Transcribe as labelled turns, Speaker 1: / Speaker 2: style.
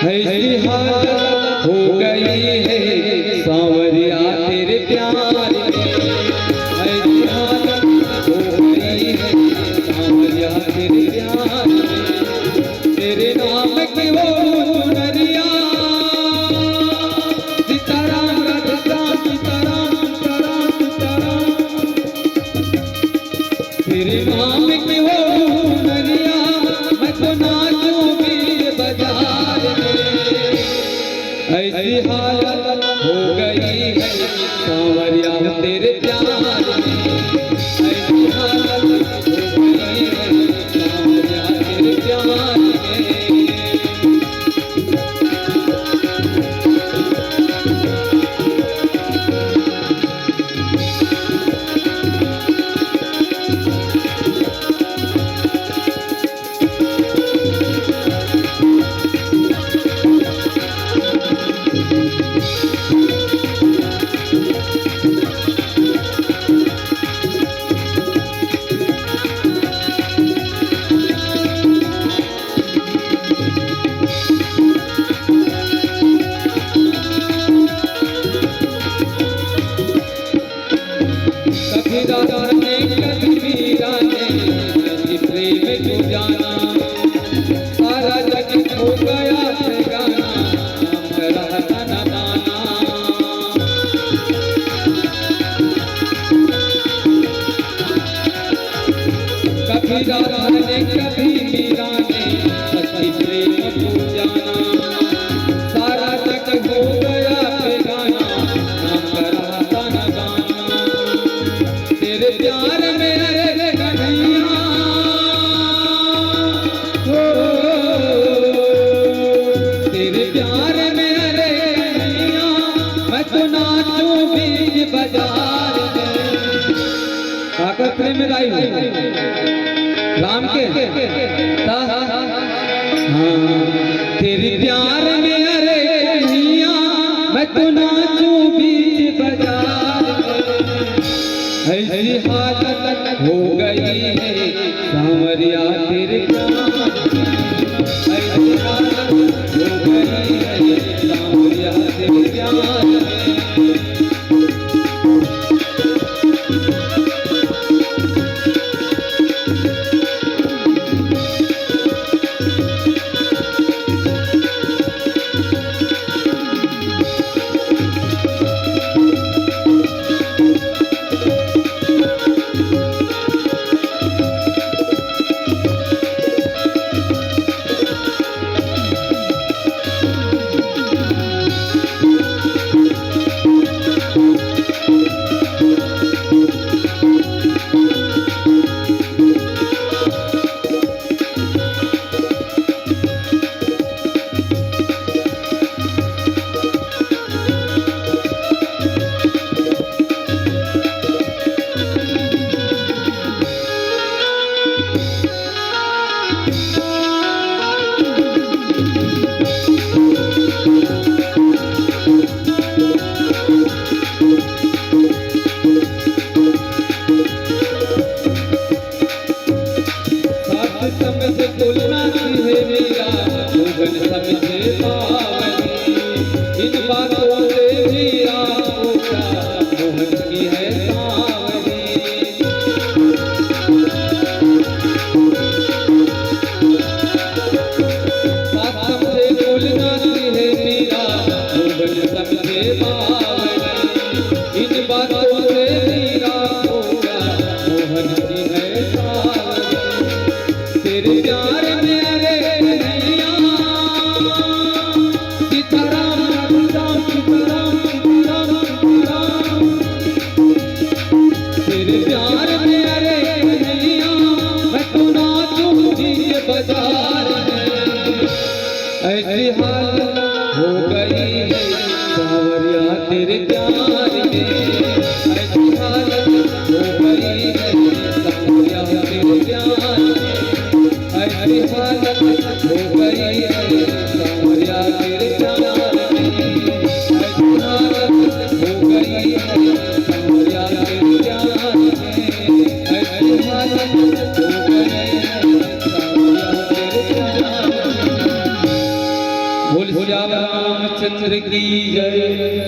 Speaker 1: ऐसी हालत हो गई है सांवरिया तेरे प्यार में, ऐसी हालत हो गई है सांवरिया तेरे प्यार में। तेरे नाम की वो चुनरिया, सीताराम सीताराम सीताराम सीताराम, तेरे नाम की वो चुनरिया मैं तो नाचूं भी बाजार में। ऐसी हालत हो गई है सांवरिया तेरे प्यार में, ऐसी हालत हो गई है सांवरिया तेरे प्यार में। कभी राधा ने कभी मीरा ने ऐसी प्रेम को जाना, सारा जग खो गया है गाना, नाम रहता न दाना। कभी राधा ने कभी मीरा ने ऐसी प्रेम को जाना, सारा जग खो गया है गाना, नाम रहता न दाना। तेरे प्यार में अरे कन्हैया, तेरे प्यार में अरे कन्हैया मैं तो नाचूं बीच बाजार में। काका प्रेम में लाई राम के हाँ, तेरे प्यार में अरे कन्हैया मैं तो नाचूं बीच बाजार में। ऐसी हालत हो गई है सांवरिया तेरे प्यार में, ऐसी हालत हो गई है सांवरिया तेरे प्यार में। की जय।